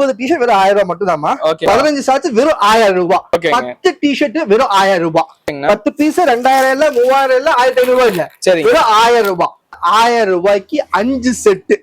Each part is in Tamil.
20 டிஷர்ட் வெறும் 1000 ரூபாய் மட்டும் தான்மா. 15 ஷார்ட்ஸ் வெறும் 1000 ரூபாய். 10 டிஷர்ட் வெறும் 1000 ரூபாய். 10 பீஸ் 2000 இல்ல 3000 இல்ல 1500 ரூபாய் இல்ல, வெறும் 1000 ரூபாய். 1000 ரூபாய்க்கு 5 set.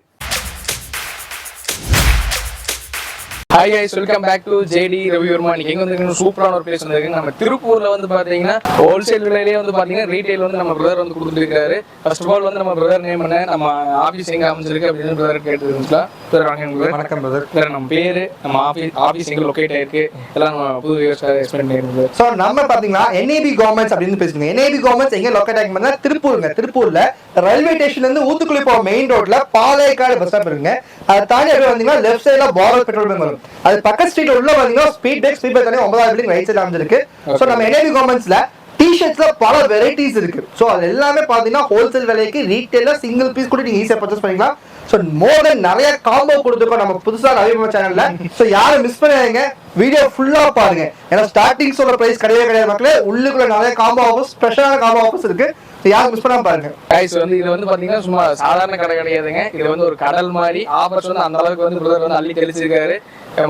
Hi guys, welcome back to JD Review. இன்னைக்கு எங்க வந்து சூப்பரான ஒரு பிளேஸ் வந்திருக்கு. நம்ம திருப்பூர்ல வந்து பாத்தீங்கன்னா ஹோல்சேல் விலையிலேயே வந்து பாத்தீங்கன்னா ரீட்டைல் வந்து நம்ம பிரதர் வந்து கொடுத்துட்டு இருக்காரு. ஃபர்ஸ்ட் ஆஃப் ஆல் வந்து நம்ம பிரதர் நேம் என்ன, நம்ம ஆபீஸ் எங்க அமைஞ்சிருக்கு அப்படின்னு பிரதர் கேட்டுருந்துச்சுல. பிரதர் வணக்கம் பிரதர். வேற நம்ம பேரு, நம்ம ஆபீஸ் எங்க லொகேட் ஆயிருக்கு எல்லாம் நம்ம புது எக்ஸ்பிளைன் பண்ணிருந்தோம். சோ நம்ம பாத்தீங்கன்னா NAB கவர்மெண்ட்ஸ் அப்படின்னு பேசுங்க. NAB கவர்மெண்ட்ஸ் எங்க லொகேட் ஆகிருக்குன்னா திருப்பூருங்க. திருப்பூர்ல ரயில்வே ஸ்டேஷன்ல இருந்து ஊத்துக்குளி போற மெயின் ரோட்ல பாளையக்காடு பஸ் ஸ்டாப் இருக்குங்க. அதை தாண்டி அப்படியே வந்தீங்கன்னா லெஃப்ட் சைடுல பாரத் பெட்ரோல் பங்க் வரும். அது பக்கத்து ஸ்ட்ரீட் உள்ள வந்தீங்கன்னா ஸ்பீட் பிரேக் தானே 9வது பில்டிங் ரைட் சைடுல அமைஞ்சிருக்கு. சோ நம்ம NAB கவர்மெண்ட்ஸ்ல டி-ஷர்ட்ஸ்ல பல வெரைட்டிஸ் இருக்கு. சோ அது எல்லாமே பாத்தீங்கன்னா ஹோல்சேல் விலைக்கு ரீட்டைலா சிங்கிள் பீஸ் கூட நீங்க ஈஸியா பர்ச்சேஸ் பண்ணிக்கலாம். சோ மோர் தென் நிறைய காம்போ கொடுத்துருக்கோம் நம்ம புதுசா ரவி சேனல்ல. சோ யாரும் மிஸ் பண்ணாதீங்க, வீடியோ ஃபுல்லா பாருங்க. ஏன்னா ஸ்டார்டிங் சொல்ற பிரைஸ் கிடையாது மக்களே. உள்ளுக்குள்ள நிறைய காம்போ ஆஃபர்ஸ், ஸ்பெஷலான காம்போ ஆஃபர்ஸ் இருக்கு. யாரும் மிஸ் பண்ணாம பாருங்க. गाइस வந்து இது வந்து பாத்தீங்கன்னா சும்மா சாதாரண கடை கிடையாதுங்க. இது வந்து ஒரு கடல் மாதிரி ஆஃபர்ஸ் வந்து அந்த அளவுக்கு வந்து பிரதர் வந்து அள்ளி தெளிச்சிருக்காரு.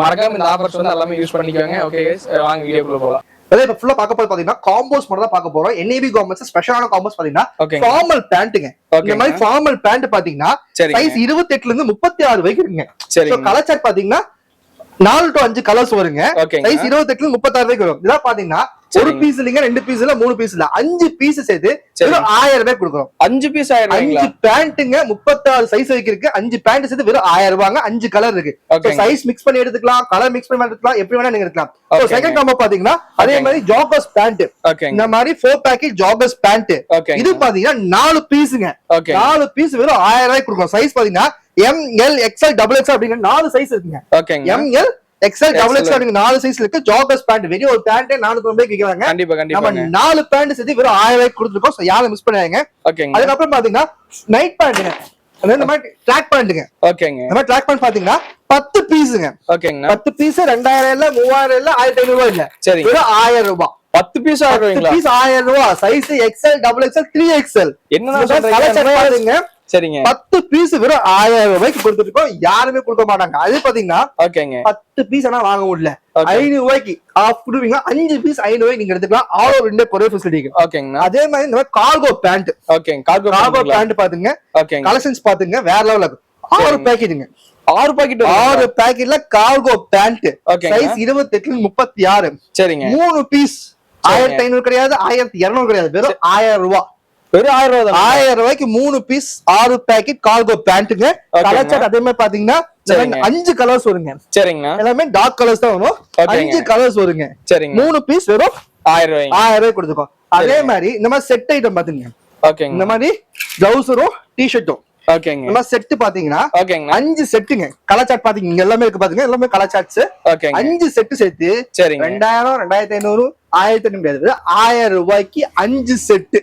மறக்காம இந்த ஆஃபர்ஸ் வந்து எல்லாமே யூஸ் பண்ணிக்கோங்க. ஓகே गाइस, வாங்க வீடியோக்குள்ள போலாம். அதே இப்ப ஃபுல்லா பார்க்க போறது பாத்தீங்கன்னா காம்போஸ் மட்டும் தான் பார்க்க போறோம். NAB கவர்மெண்ட்ஸ் ஸ்பெஷலான காம்போஸ் பாத்தீங்கன்னா ஃபார்மல் பேண்ட்ங்க. இந்த மாதிரி ஃபார்மல் பேண்ட் பாத்தீங்கன்னா சைஸ் 28ல இருந்து 36 வரைக்கும் இருக்குங்க. சோ கலர் சார்ட் பாத்தீங்கன்னா 4 to 5 கலர்ஸ் வருங்க. சைஸ் 28ல இருந்து 36 வரைக்கும் வரும். இதெல்லாம் பாத்தீங்கன்னா ஒரு பீஸ் இல்லைங்க, 2 பீஸ் இல்ல, 3 பீஸ் இல்ல, 5 பீஸ் சேர்த்து வெறும் 1000 ரூபாய் கொடுக்குறோம். 5 பீஸ் 1000 ரூபாய்ங்களா? 5 பேண்ட்ங்க, 36 சைஸ் வரைக்கும் இருக்கு. 5 பேண்ட் சேர்த்து வெறும் 1000 ரூபாய்ங்க. 5 கலர் இருக்கு. சைஸ் மிக்ஸ் பண்ணி எடுத்துக்கலாம், கலர் மிக்ஸ் பண்ணி எடுத்துக்கலாம், எப்படி வேணா நீங்க எடுக்கலாம். செகண்ட் காம்போ பாத்தீங்கன்னா அதே மாதிரி ஜாகர்ஸ் பேண்ட். இந்த மாதிரி 4 பேக்கெட் ஜாகர்ஸ் பேண்ட். இது பாத்தீங்கன்னா 4 பீஸ்ங்க. 4 பீஸ் வெறும் 1000 ரூபாய் கொடுக்குறோம். சைஸ் பாத்தீங்கன்னா ML XL XXL அப்படிங்கிற 4 சைஸ் இருக்குங்க. ML XL XXL அப்படிங்க 4 சைஸ்ல இருக்கு. ஜாகர்ஸ் பேண்ட் வெறும் ஒரு பேண்ட் 400 ரூபாய்க்கு விக்கிறாங்க. நம்ம 4 பேண்ட் சேர்த்து வெறும் 1000 ரூபாய்க்கு கொடுத்துருக்கோம். சோ யாரும் மிஸ் பண்ணாதீங்க. அதுக்கப்புறம் பாத்தீங்கன்னா நைட் பேண்ட்ங்க, இந்த மாதிரி ட்ராக் பேண்ட்ங்க. இந்த மாதிரி ட்ராக் பேண்ட் பாத்தீங்கன்னா 10 பீஸ்ங்க. 10 பீஸ் 2000 இல்ல 3000 இல்ல 1500 ரூபாய் இல்ல, வெறும் 1000 ரூபாய். 10 பீஸ் 1000 ரூபாய். Size XL XXL 3XL. என்ன சொல்றீங்க? சரிங்க, 10 பீஸ் வெறும் 1000 ரூபாய்க்கு கொடுத்துருக்கோம். யாருமே கொடுக்க மாட்டாங்க. அது பாத்தீங்கன்னா 10 பீஸ் ஆனா வாங்க முடியல, 500 ரூபாய்க்கு ஆஃப் கொடுவீங்க. 5 பீஸ் 500 ரூபாய்க்கு நீங்க எடுத்துக்கலாம். All over India courier facility. அதே மாதிரி இந்த மாதிரி கார்கோ பேண்ட். கார்கோ பேண்ட் பாத்துங்க, கலெக்ஷன்ஸ் பாத்துங்க, வேற லெவல்ல இருக்கு. 6 பேக்கெட்டுங்க, 6 பேக்கெட்ல கார்கோ பேண்ட். சைஸ் 28ல இருந்து 36. சரிங்க, 3 பீஸ் 1500 கிடையாது, 1200 கிடையாது, வெறும் 1000 ரூபாய். வெறும் 1000 ரூபாய்க்கு 3 பீஸ் 6 பேக்கெட் கார்கோ பேண்ட்டுங்க. கலர் சார்ட் அதே மாதிரி பாத்தீங்கன்னா 5 கலர்ஸ் வருங்க. சரிங்க, எல்லாமே டார்க் கலர்ஸ் தான் வரும். 5 கலர்ஸ் வருங்க. சரிங்க, 3 பீஸ் வெறும் 1000 ரூபாய் கொடுத்துக்கோம். அதே மாதிரி இந்த மாதிரி செட் ஐட்டம் பாத்துங்க. இந்த மாதிரி பிளவுஸரும் டி-ஷர்ட்டும். இந்த மாதிரி செட் பாத்தீங்கன்னா 5 செட்டுங்க. கலர் சார்ட் பாத்தீங்க, இங்க எல்லாமே இருக்கு பாத்துங்க, எல்லாமே கலர் சார்ட்ஸ். 5 செட்டு சேர்த்து 2000 2500 1500 முடியாது, 1000 ரூபாய்க்கு 5 செட்டு.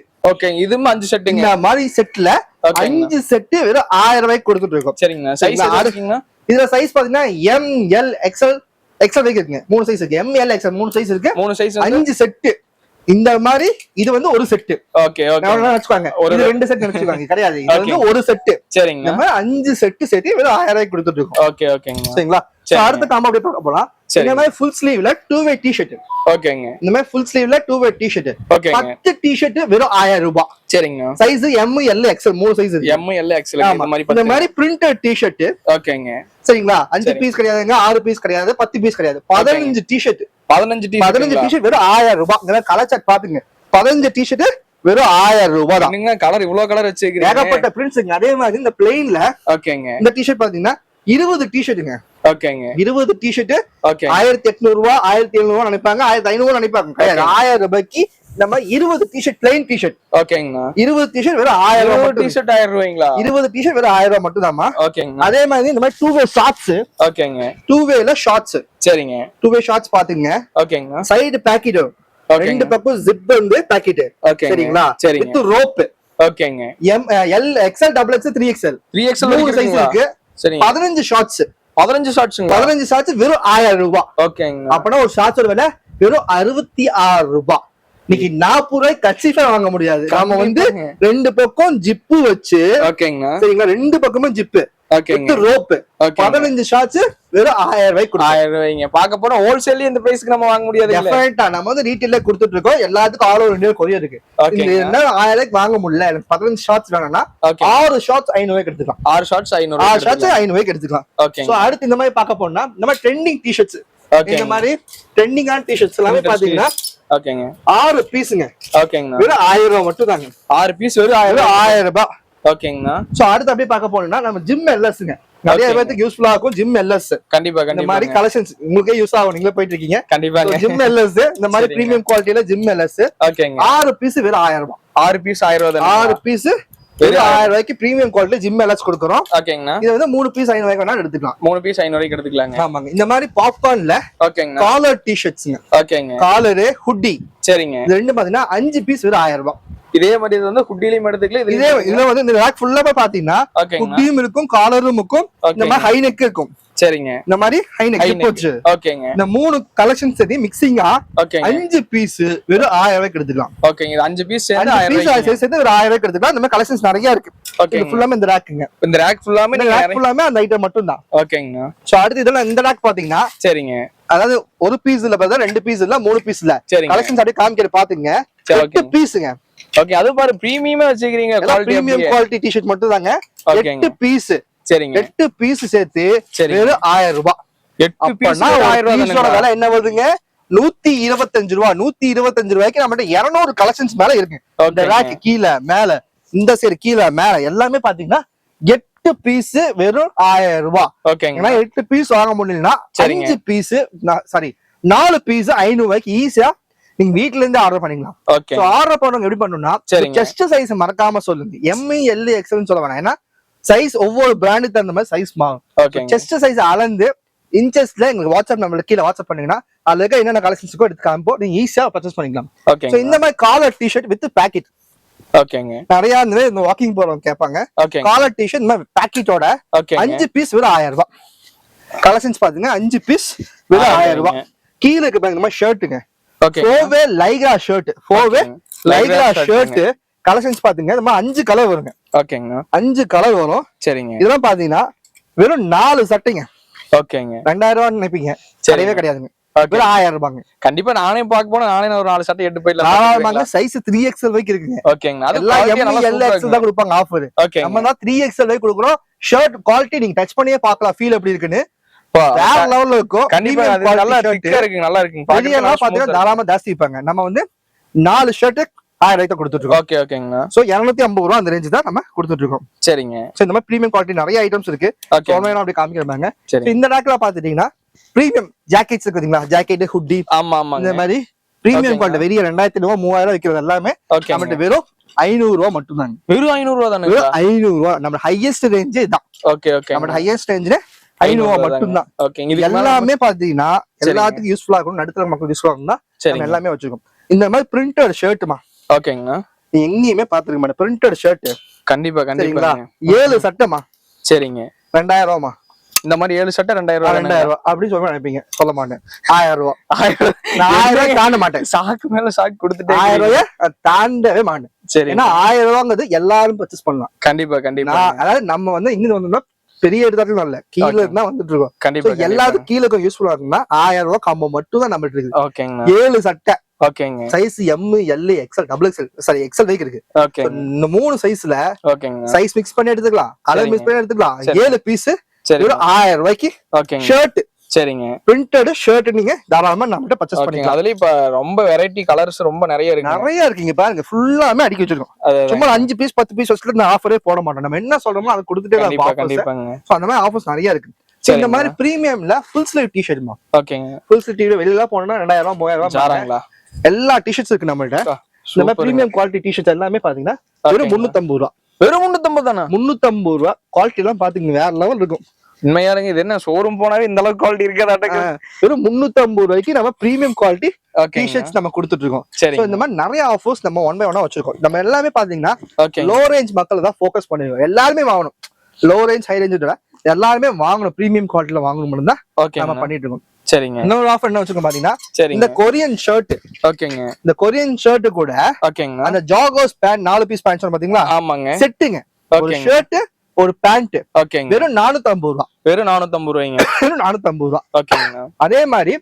இதுவும் 5 செட்டுங்க. இந்த மாதிரி செட்ல 5 செட் வெறும் 1000 ரூபாய்க்கு கொடுத்துட்டு இருக்கோம். சரிங்க, சைஸ் இதுல சைஸ் பாத்தீங்கன்னா ML XL வரைக்கும் இருக்குங்க. 3 சைஸ் இருக்கு. ML XL 3 சைஸ் இருக்கு. 3 சைஸ் 5 செட். இந்த மாதிரி இது வந்து ஒரு செட். நினைச்சுக்காங்க, ஒரு 2 செட் நினைச்சுக்காங்க, கிடையாது. இது வந்து ஒரு செட். சரிங்க, இந்த மாதிரி 5 செட் சேர்த்து வெறும் 1000 ரூபாய்க்கு கொடுத்துட்டு இருக்கோம். சரிங்களா? அடுத்த காம்போ அப்படியே பார்க்க போலாம். இந்த மாதிரி ஃபுல் ஸ்லீவ்ல 2-வே டி-ஷர்ட். இந்த மாதிரி ஃபுல் ஸ்லீவ்ல 2-வே டி-ஷர்ட். 10 டி-ஷர்ட் வெறும் 1000 ரூபாய். சரிங்க, சைஸ் ML XL 3 சைஸ் இருக்கு. ML XL இந்த மாதிரி பிரிண்டட் டி-ஷர்ட். சரிங்களா? 5 பீஸ் கிடையாதுங்க, 6 பீஸ் கிடையாது, 10 பீஸ் கிடையாது, 15 டி-ஷர்ட். 15 டி-ஷர்ட் வெறும் 1000 ரூபாய். இந்த கலர் சார்ட் பாத்துங்க, 15 டி-ஷர்ட் வெறும் 1000 ரூபாய் தான். நீங்க கலர் இவ்வளவு கலர் வச்சிருக்கீங்க, ஏகப்பட்ட பிரிண்ட்ஸ்ங்க. அதே மாதிரி இந்த பிளெயின்ல இந்த டி-ஷர்ட் பாத்தீங்கன்னா 20 டி-ஷர்ட்டுங்க. 20 டி-ஷர்ட் 1800 ரூபாய் 1700 ரூபாய் நினைப்பாங்க, 1500 நினைப்பாங்க. 1000 ரூபாய்க்கு நம்ம 20 டி-ஷர்ட் பிளைன் டி-ஷர்ட். 20 டி-ஷர்ட் வெறும் 1000 ரூபாய். டி-ஷர்ட் 1000 ரூபாய்ங்களா? 20 டி-ஷர்ட் வெறும் 1000 ரூபாய் மட்டும் தான்மா. அதே மாதிரி இந்த மாதிரி 2-வே ஷார்ட்ஸ். 2-வேல ஷார்ட்ஸ். சரிங்க, 2-வே ஷார்ட்ஸ் பாத்துங்க. சைடு பாக்கெட், 2 பக்கம் ஜிப் வந்து பாக்கெட். சரிங்களா? With rope. ML XL XXL 3XL 3 size இருக்கு. 15 ஷார்ட்ஸ். 15 ஷார்ட்ஸ் வெறும் 1000 ரூபாய். அப்பனா ஒரு ஷார்ட்ஸ் விலை வெறும் 66 ரூபாய். இன்னைக்கு 40 ரூபாய் கட்சிஃபா வாங்க முடியாது. நாம வந்து 2 பக்கம் ஜிப்பு வச்சு, சரிங்களா, 2 பக்கமும் ஜிப்பு ஓகேங்க ரோப் 15 ஷார்ட்ஸ் வெறும் 1000 ரூபாய்க்கு 1000 ரூபாய்ங்க. பாக்க போனா ஹோல்சேல் இந்த பிரைஸ்க்கு நம்ம வாங்க முடியாது. டெஃபினட்டா நம்ம வந்து ரீட்டைல்ல கொடுத்துட்டு இருக்கோம். எல்லாத்துக்கும் ஆல் ஓவர் இந்தியா கொரியர் இருக்கு. இந்த என்ன 1000 ரூபாய்க்கு வாங்க முடியல, எனக்கு 15 ஷார்ட்ஸ் வேணும்னா 6 ஷார்ட்ஸ் 500 ரூபாய்க்கு எடுத்துக்கலாம். 6 ஷார்ட்ஸ் 500 ரூபாய்க்கு எடுத்துக்கலாம். சோ அடுத்து இந்த மாதிரி பார்க்க போனா நம்ம ட்ரெண்டிங் டி-ஷர்ட்ஸ், இந்த மாதிரி ட்ரெண்டிங்கான டி-ஷர்ட்ஸ் எல்லாமே பாத்தீங்கன்னா ஓகேங்க 6 பீஸ்ங்க. ஓகேங்க வெறும் 1000 ரூபாய் மட்டும் தாங்க. 6 பீஸ் வெறும் 1000 ரூபாய். ஓகேங்கண்ணா. சோ அடுத்து அப்படியே பார்க்க போனா நம்ம ஜிம் எல்எஸ்ங்க. நிறைய பேருக்கு யூஸ்ஃபுல்லா இருக்கும் ஜிம் எல்எஸ். கண்டிப்பா இந்த மாதிரி கலெக்ஷன்ஸ் உங்களுக்கே யூஸ் ஆகும், நீங்களே போயிட்டு இருக்கீங்க. கண்டிப்பா ஜிம் எல்எஸ் இந்த மாதிரி பிரீமியம் குவாலிட்டில ஜிம் எல்எஸ். ஓகேங்க 6 பீஸ் வெறும் 1000 ரூபாய். 6 பீஸ் 1000 ரூபாய். 6 பீஸ் வெறும் 1000 ரூபாய்க்கு பிரீமியம் குவாலிட்டி ஜிம் எல்எஸ் கொடுக்குறோம். ஓகேங்கண்ணா. இது வந்து 3 பீஸ் 500 ரூபாய்க்கு வேணா எடுத்துக்கலாம். 3 பீஸ் 500 ரூபாய்க்கு எடுத்துக்கலாங்க. ஆமாங்க. இந்த மாதிரி பாப்கார்ன்ல ஓகேங்க காலர் டி-ஷர்ட்ஸ்ங்க. ஓகேங்க காலர் ஹுட்டி. சரிங்க. இது ரெண்டு பாத்தீங்கன்னா 5 பீஸ் வெறும் 1000 ரூபாய். இதே மாதிரி இது வந்து ஹுட்டிலயும் எடுத்துக்கலாம். இதே இதுல வந்து இந்த ரேக் ஃபுல்லா பாத்தீங்கன்னா ஹுட்டியும் இருக்கும், காலரும் இருக்கும், இந்த மாதிரி ஹை நெக் இருக்கும். சரிங்க. இந்த மாதிரி ஹை நெக் போச்சு. ஓகேங்க. இந்த 3 கலெக்ஷன்ஸ் சரி மிக்சிங்கா 5 பீஸ் வெறும் 1000 ரூபாய்க்கு எடுத்துக்கலாம். ஓகேங்க. இது 5 பீஸ் சேர்ந்து 1000 ரூபாய்க்கு சேர்த்து ஒரு 1000 ரூபாய்க்கு எடுத்துக்கலாம். இந்த மாதிரி கலெக்ஷன்ஸ் நிறைய இருக்கு. ஓகே ஃபுல்லாமே இந்த ரேக்குங்க. இந்த ரேக் ஃபுல்லாமே அந்த ஐட்டம் மட்டும் தான். ஓகேங்க. சோ அடுத்து இதெல்லாம் இந்த ரேக் பாத்தீங்கன்னா சரிங்க, அதாவது ஒரு பீஸ் இல்ல பிரதர், 2 பீஸ் இல்ல 3 பீஸ் இல்ல, கலெக்ஷன்ஸ் அப்படியே காமிக்கிற பாத்தீங்க. 8 பீஸ்ங்க. ஓகே அது பாரு பிரீமியமா வச்சிருக்கீங்க. பிரீமியம் குவாலிட்டி டி-ஷர்ட் மட்டும் தாங்க. 8 பீஸ். சரிங்க. 8 பீஸ் சேர்த்து வெறும் 1000 ரூபாய். 8 பீஸ் 1000 ரூபாய். விலை என்ன வருதுங்க? 125 ரூபாய். 125 ரூபாய்க்கு நம்மகிட்ட 200 கலெக்ஷன்ஸ் மேல இருக்கு. இந்த ரேக் கீழ மேல இந்த சைடு கீழ மேல எல்லாமே பாத்தீங்கன்னா 8 பீஸ் வெறும் 1000 ரூபாய். ஓகேங்க. 8 பீஸ் வாங்க முடியலன்னா 5 பீஸ் சாரி 4 பீஸ் 500 ரூபாய்க்கு ஈஸியா நீங்க வீட்ல இருந்து ஆர்டர் பண்ணிக்கலாம். சோ ஆர்டர் பண்ணவங்க எப்படி பண்ணணும்னா செஸ்ட் சைஸ் மறக்காம சொல்லுங்க. எம் எல் எக்ஸ்எல் சொல்ல வேணாம், ஏன்னா சைஸ் ஒவ்வொரு பிராண்டுக்கு தகுந்த மாதிரி சைஸ் மாறும். செஸ்ட் சைஸ் அளந்து இன்ச்சஸ்ல எங்களுக்கு வாட்ஸ்அப் நம்மளுக்கு கீழே வாட்ஸ்அப் பண்ணீங்கன்னா அதுல இருக்க என்னென்ன கலெக்ஷன்ஸ்க்கோ எடுத்து காமிப்போம், நீங்க ஈஸியா பர்ச்சேஸ் பண்ணிக்கலாம். சோ இந்த மாதிரி காலர் டி-ஷர்ட் வித் பேக்கெட். ஓகேங்க. நிறைய இந்த வாக்கிங் போறவங்க கேட்பாங்க காலர் டி-ஷர்ட் இந்த மாதிரி பேக்கெட்டோட 5 பீஸ் வெறும் 1000 ரூபாய். கலெக்ஷன்ஸ் பாத்தீங்க 5 பீஸ் வெறும் 1000 ரூபாய். கீழே இருக்கு பாருங்க இந்த மாதிரி ஷர்ட்டுங்க. ஃபோவே Lycra shirt. ஃபோவே Lycra shirt collections பாத்தீங்க இந்த மாதிரி 5 கலர் வருங்க. ஓகேங்க. 5 கலர் வரும். சரிங்க. இதெல்லாம் பாத்தீங்கன்னா வெறும் 4 சட்டைங்க. ஓகேங்க. 2000 ரூபாய் நினைப்பீங்க, சரிவே கிடையாதுங்க. வெறும் 1000 ரூபாங்க. கண்டிப்பா நானே பாக்க போனா நானே ஒரு 4 சட்டை எடுத்து போயிடலாம். சைஸ் 3XL வரைக்கும் இருக்குங்க. ஓகேங்க. அதெல்லாம் ML தான் கொடுப்பாங்க ஆஃபர். நம்ம தான் 3XL வரைக்கும் கொடுக்குறோம். ஷர்ட் குவாலிட்டி நீங்க டச் பண்ணியே பார்க்கலாம் ஃபீல் எப்படி இருக்குன்னு. வேற லெவல்ல இருக்கும். கண்டிப்பா நல்லா திக்கா இருக்கு, நல்லா இருக்கு. வெளியலாம் பாத்தீங்கன்னா தாராளமா ஜாஸ்தி வைப்பாங்க. நம்ம வந்து 4 ஷர்ட் 1000 ரூபாய்க்கு கொடுத்துட்டு இருக்கோம். ஓகே ஓகேங்க. சோ 250 ரூபாய் அந்த ரேஞ்ச் தான் நம்ம கொடுத்துட்டு இருக்கோம். சரிங்க. சோ இந்த மாதிரி பிரீமியம் குவாலிட்டி நிறைய ஐட்டம்ஸ் இருக்கு. சோமையா அப்படி காமிக்கிறாங்க. இந்த ரேக்ல பாத்துட்டீங்கன்னா பிரீமியம் ஜாக்கெட்ஸ் இருக்குங்களா, ஜாக்கெட் ஹுட்டி. ஆமா ஆமா. இந்த மாதிரி பிரீமியம் குவாலிட்டி வெறிய 2000 ரூபாய் 3000 விக்கிறது எல்லாமே நம்மகிட்ட வெறும் 500 ரூபாய் மட்டும் தாங்க. வெறும் 500 ரூபாய் தானே? வெறும் 500 ரூபாய். நம்ம ஹையஸ்ட் ரேஞ்ச் இதான். Okay okay. நம்ம ஹையஸ்ட் ரேஞ்ச்ல 500 ரூபாய் மட்டும் தான். ஓகே. இது எல்லாமே பாத்தீங்கன்னா எல்லாத்துக்கும் யூஸ்ஃபுல்லா இருக்கும், நடுத்தர மக்களுக்கு யூஸ்ஃபுல்லா இருக்கும்னா நம்ம எல்லாமே வச்சிருக்கோம். இந்த மாதிரி பிரிண்டட் ஷர்ட்மா. ஓகேங்க. எங்கேயுமே பாத்துருக்க மாட்டேன் பிரிண்டட் ஷர்ட். கண்டிப்பா கண்டிப்பா. 7 சட்டைமா. சரிங்க. 2000 ரூபாய்மா. இந்த மாதிரி 7 சட்டை 2000 ரூபாய். 2000 ரூபாய் அப்படி சொல்ல நினைப்பீங்க, சொல்ல மாட்டேன். 1000 ரூபாய். நான் 1000 ரூபாய் தாண்ட மாட்டேன். சாக்கு மேல சாக்கு கொடுத்துட்டு 1000 ரூபாய் தாண்டவே மாட்டேன். சரி. ஏன்னா 1000 ரூபாங்கிறது எல்லாரும் பர்ச்சேஸ் பண்ணலாம். கண்டிப்பா கண்டிப்பா. அதாவது நம்ம வந்து இங்க வந்தோம்னா பெரிய இடத்துல இல்ல, கீழ இருந்தா வந்துட்டு இருக்கோம். கண்டிப்பா எல்லாத்துக்கும் கீழே யூஸ்ஃபுல்லா இருக்குன்னா 1000 ரூபாய் காம்போ மட்டும் தான் நம்ம இருக்கு. ஓகேங்க. 7 சட்டை. ஓகேங்க. Size M L XL XXL sorry XL வரைக்கும் இருக்கு. ஓகே. இந்த 3 சைஸ்ல ஓகேங்க சைஸ் மிக்ஸ் பண்ணி எடுத்துக்கலாம், கலர் மிக்ஸ் பண்ணி எடுத்துக்கலாம். 7 பீஸ் வெறும் 1000 ரூபாய்க்கு. ஓகேங்க. ஷர்ட். சரிங்க. பிரிண்டட் ஷர்ட் நீங்க தாராளமா நம்மகிட்ட பர்ச்சேஸ் பண்ணிக்கலாம். அதுல இப்ப ரொம்ப வெரைட்டி கலர்ஸ் ரொம்ப நிறைய இருக்கு. நிறைய இருக்குங்க பாருங்க, ஃபுல்லாமே அடுக்கி வச்சிருக்கோம். சும்மா 5 பீஸ் 10 பீஸ் வச்சுட்டு நான் ஆஃபரே போட மாட்டோம். நம்ம என்ன சொல்றோமோ அதை கொடுத்துட்டே இருப்போம். கண்டிப்பாங்க. சோ அந்த மாதிரி ஆஃபர்ஸ் நிறைய இருக்கு. இந்த மாதிரி பிரீமியம்ல ஃபுல் ஸ்லீவ் டி-ஷர்ட்மா. ஓகேங்க. ஃபுல் ஸ்லீவ் டி-ஷர்ட் வெளியில போனா 2000 ரூபாய் 3000 ரூபாய் ஜாராங்களா. எல்லா டி-ஷர்ட்ஸ் இருக்கு நம்மள்ட்ட. இந்த மாதிரி பிரீமியம் குவாலிட்டி டி-ஷர்ட்ஸ் எல்லாமே பாத்தீங்கன்னா வெறும் 350 ரூபாய். வெறும் 350 தானா? 350 ரூபாய். குவாலிட்டி எல்லாம் பாத்தீங்க வேற லெவல் இருக்கும். உண்மையாருங்க. இது என்ன ஷோரூம் போனாவே இந்த அளவுக்கு குவாலிட்டி இருக்காதாட்டங்க. வெறும் 350 ரூபாய்க்கு நம்ம பிரீமியம் குவாலிட்டி டி-ஷர்ட்ஸ் நம்ம கொடுத்துட்டு இருக்கோம். சோ இந்த மாதிரி நிறைய ஆஃபர்ஸ் நம்ம ஒன் பை ஒன்னா வச்சிருக்கோம். நம்ம எல்லாமே பாத்தீங்கன்னா லோ ரேஞ்ச் மக்கள் தான் ஃபோக்கஸ் பண்ணிருக்கோம். எல்லாருமே வாங்கணும், லோ ரேஞ்ச் ஹை ரேஞ்ச் எல்லாருமே வாங்கணும், பிரீமியம் குவாலிட்டில வாங்கணும் தான் நம்ம பண்ணிட்டு இருக்கோம். சரிங்க. இன்னொரு ஆஃபர் என்ன வச்சிருக்கோம் பாத்தீங்கன்னா இந்த கொரியன் ஷர்ட். ஓகேங்க. இந்த கொரியன் ஷர்ட் கூட ஓகேங்க அந்த ஜாகர்ஸ் பேண்ட் 4 பீஸ் பேண்ட் சொன்ன பாத்தீங்களா? ஆமாங்க. செட்டுங்க. ஒரு ஷர்ட் ஒரு பேண்ட் ஓகேங்க வெறும் 450 ரூபா. வெறும் 450 ரூபாய்ங்க. வெறும் 450 ரூபா. ஓகேங்க. அதே மாதிரி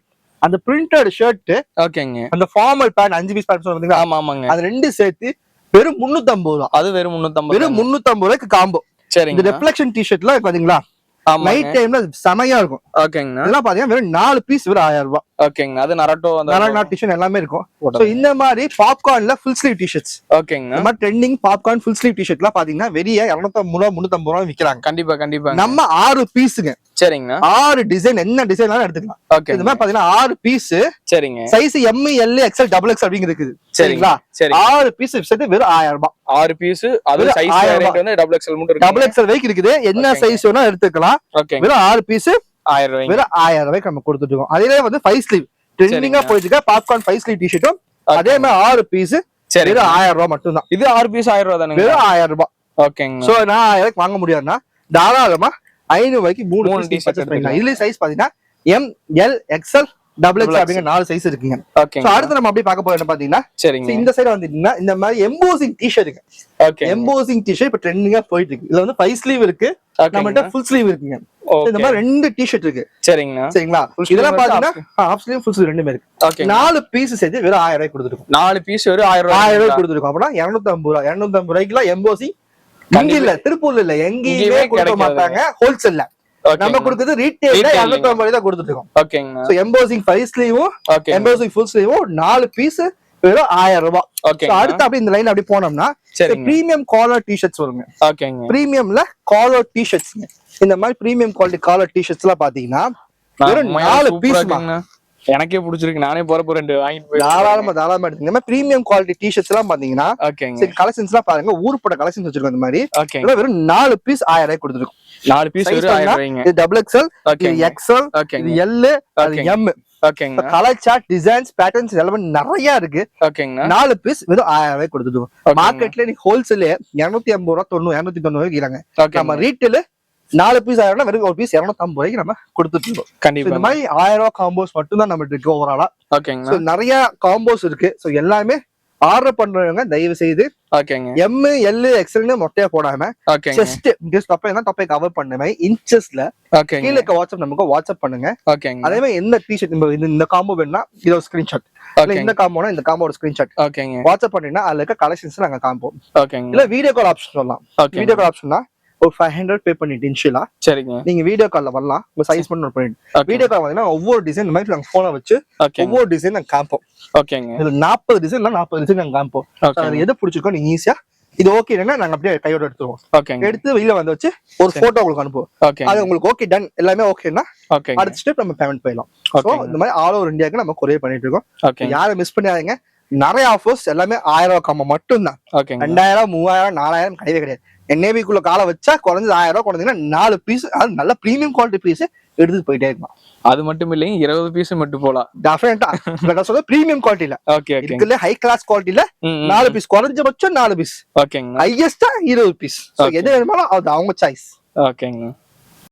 அந்த பிரிண்டட் ஷர்ட் ஓகேங்க அந்த ஃபார்மல் பேண்ட் 5 பீஸ் பேண்ட் சொல்றீங்க. ஆமா ஆமாங்க. அது ரெண்டு சேர்த்து வெறும் 350 ரூபா. அது வெறும் 350. வெறும் 350 ரூபாய்க்கு காம்போ. சரிங்க. இந்த ரிஃப்ளெக்ஷன் டி-ஷர்ட்ல பாத்தீங்களா நைட் டைம்ல செமையா இருக்கும். ஓகேங்க. இதெல்லாம் பாத்தீங்கன்னா வெறும் 4 பீஸ் வெறும் 1000 ரூபாய். ஓகேங்க. அது நரட்டோ அந்த நரட்டோ டி-ஷர்ட் எல்லாமே இருக்கும். சோ இந்த மாதிரி பாப்கார்ன்ல ஃபுல் ஸ்லீவ் டி-ஷர்ட்ஸ். ஓகேங்க. இந்த மாதிரி ட்ரெண்டிங் பாப்கார்ன் ஃபுல் ஸ்லீவ் டி-ஷர்ட்லாம் பாத்தீங்கன்னா வெளிய 250 ரூபாய் 350 ரூபாய் விக்கிறாங்க. கண்டிப்பா கண்டிப்பா. நம்ம 6 பீஸ்ங்க. சரிங்க. 6 டிசைன் என்ன டிசைனாலும் எடுத்துக்கலாம். ஓகே. இந்த மாதிரி பாத்தீங்கன்னா 6 பீஸ். சரிங்க. Size M L XL XXL அப்படிங்க இருக்குது. சரிங்களா? 6 பீஸ் சேர்த்து வெறும் 1000 ரூபாய். 6 பீஸ் அது சைஸ் ரேட் வந்து XXL மட்டும் இருக்கு. XXL வரைக்கும் இருக்குது. என்ன சைஸ் வேணா எடுத்துக்கலாம். வெறும் 6 பீஸ் 1000 ரூபாய். வெறும் 1000 ரூபாய்க்கு நம்ம கொடுத்துட்டு இருக்கோம். அதே வந்து 5 ஸ்லீவ் ட்ரெண்டிங்கா போயிட்டு இருக்க பாப்கார்ன் 5 ஸ்லீவ் டி-ஷர்ட்டும் அதே மாதிரி 6 பீஸ் வெறும் 1000 ரூபாய் மட்டும் தான். இது 6 பீஸ் 1000 ரூபாய் தானே? வெறும் 1000 ரூபாய். ஓகேங்க. சோ நான் 1000 வாங்க முடியாதுன்னா தாராளமா 500 ரூபாய்க்கு 3 பீஸ் பர்ச்சேஸ் பண்ணிக்கலாம். இதுல சைஸ் பாத்தீங்கன்னா M L XL XXL அப்படிங்கிற 4 சைஸ் இருக்குங்க. சோ அடுத்து நம்ம அப்படியே பார்க்க போறது பாத்தீங்கன்னா இந்த சைடு வந்துட்டீங்கன்னா இந்த மாதிரி embossing T-shirt. Okay. Embossing T-shirt இப்ப ட்ரெண்டிங்கா போயிட்டு இருக்கு. இதுல வந்து 5 ஸ்லீவ் இருக்கு. நம்மகிட்ட ஃபுல் ஸ்லீவ் இருக்குங்க. இந்த மாதிரி 2 டி-ஷர்ட் இருக்கு. சரிங்களா? சரிங்களா? இதெல்லாம் பாத்தீங்கன்னா ஹாஃப் ஸ்லீவ் ஃபுல் ஸ்லீவ் ரெண்டுமே இருக்கு. ஓகே. 4 பீஸ் சேர்த்து வெறும் 1000 ரூபாய் கொடுத்துருக்கோம். 4 பீஸ் வெறும் 1000 ரூபாய் கொடுத்துருக்கோம். அப்பனா 250 ரூபாய். 250 ரூபாய்க்குலாம் எம்போசிங் இங்க இல்ல, திருப்பூர்ல இல்ல, எங்கேயுமே கொடுக்க மாட்டாங்க. ஹோல்சேல்ல நம்ம கொடுக்கிறது ரீட்டைல்ல 250 ரூபாய் தான் கொடுத்துட்டு இருக்கோம். ஓகேங்க. சோ எம்போசிங் 5 ஸ்லீவும் எம்போசிங் ஃபுல் ஸ்லீவும் 4 பீஸ் வெறும் 1000 ரூபாய். சோ அடுத்து அப்படியே இந்த லைன் அப்படியே போனோம்னா பிரீமியம் காலர் டி-ஷர்ட்ஸ் வருங்க. ஓகேங்க. பிரீமியம்ல காலர் டி-ஷர்ட்ஸ். இந்த மாதிரி பிரீமியம் குவாலிட்டி காலர் டி-ஷர்ட்ஸ் எல்லாம் பாத்தீங்கன்னா வெறும் 4 பீஸ் எனக்கே பிடிச்சிருக்கு. நானே போறப்ப 2 வாங்கிட்டு போய் தாராளமா எடுத்துங்க. இந்த மாதிரி பிரீமியம் குவாலிட்டி டி-ஷர்ட்ஸ் எல்லாம் பாத்தீங்கன்னா சரி கலெக்ஷன்ஸ் எல்லாம் பாருங்க. ஊர்பட்ட கலெக்ஷன்ஸ் வச்சிருக்கோம். இந்த மாதிரி வெறும் 4 பீஸ் 1000 ரூபாய் கொடுத்துருக்கோம். 4 பீஸ் வெறும் 1000 ரூபாய்ங்க. இது XXL, இது XL, இது L, அது M. ஓகேங்க. கலர் சார்ட், டிசைன்ஸ், பேட்டர்ன்ஸ் எல்லாமே நிறைய இருக்கு. ஓகேங்க. 4 பீஸ் வெறும் 1000 ரூபாய் கொடுத்துருக்கோம். மார்க்கெட்ல நீ ஹோல்சேல் 250 ரூபாய் 90 290 விக்கிறாங்க. நம்ம ரீட்டைல் 4 பீஸ் 1000 ரூபாய் வெறும் ஒரு பீஸ் 250 ரூபாய்க்கு நம்ம கொடுத்துட்டு இருக்கோம். கண்டிப்பா. இந்த மாதிரி 1000 ரூபாய் காம்போஸ் மட்டும் தான் நம்ம இருக்கு ஓவராலா. ஓகேங்க. சோ நிறைய காம்போஸ் இருக்கு. சோ எல்லாமே ஆர்டர் பண்றவங்க தயவு செய்து ஓகேங்க M L XL னு மொட்டையா போடாம ஜஸ்ட் ஜஸ்ட் தொப்பை கவர் பண்ணுமே இன்ச்சஸ்ல கீழ இருக்க வாட்ஸ்அப் நமக்கு வாட்ஸ்அப் பண்ணுங்க. ஓகேங்க. அதே மாதிரி எந்த டி-ஷர்ட் இந்த காம்போ வேணும்னா இது ஒரு ஸ்கிரீன்ஷாட், இல்ல இந்த காம்போனா இந்த காம்போட ஸ்கிரீன்ஷாட் ஓகேங்க வாட்ஸ்அப் பண்ணீங்கன்னா அதுல இருக்க கலெக்ஷன்ஸ் நாங்க காம்போம். ஓகேங்க. இல்ல வீடியோ கால் ஆப்ஷன் சொல்லலாம். வீடியோ கால் ஆப்ஷன்னா ஒரு 500 பே பண்ணிட்டு இன்ஷியலா சரிங்க நீங்க வீடியோ கால்ல வரலாம். உங்க சைஸ் பண்ணி நோட் பண்ணிட்டு வீடியோ கால் வந்தீங்கன்னா ஒவ்வொரு டிசைன் இந்த மாதிரி நாங்க போனை வச்சு ஒவ்வொரு டிசைன் நாங்க காம்போம். ஓகேங்க. இதுல 40 டிசைன் இல்ல 40 டிசைன் நாங்க காம்போம். அது எது பிடிச்சிருக்கோ நீங்க ஈஸியா இது ஓகேன்னா நாங்க அப்படியே கையோட எடுத்துருவோம். ஓகேங்க. எடுத்து வெளியில வந்து வச்சு ஒரு போட்டோ உங்களுக்கு அனுப்புவோம். அது உங்களுக்கு ஓகே டன் எல்லாமே ஓகேன்னா அடுத்த ஸ்டெப் நம்ம பேமெண்ட் போயிடலாம். சோ இந்த மாதிரி ஆல் ஓவர் இந்தியாவுக்கு நம்ம கொரியர் பண்ணிட்டு இருக்கோம். யாரும் மிஸ் பண்ணாதீங்க. நிறைய ஆஃபர்ஸ் எல்லாமே 1000 ரூபாய் காம்போ மட்டும் தான். 2000 3000 4000 கிடையவே கிடையாது. NAB-க்குள்ள காலை வச்சா குறைஞ்சது 1000 ரூபாய் குறைஞ்சீங்கன்னா 4 பீஸ் அது நல்ல பிரீமியம் குவாலிட்டி பீஸ் எடுத்துட்டு போயிட்டே இருக்கலாம். அது மட்டும் இல்லைங்க 20 பீஸ் மட்டும் போலாம். டெஃபினட்டா நான் சொல்றது பிரீமியம் குவாலிட்டில. Okay okay. இதுல ஹை கிளாஸ் குவாலிட்டில 4 பீஸ் குறைஞ்சபட்சம் 4 பீஸ். ஓகேங்க. ஹையஸ்டா 20 பீஸ். சோ எது வேணுமாலும் அது அவங்க சாய்ஸ். ஓகேங்க.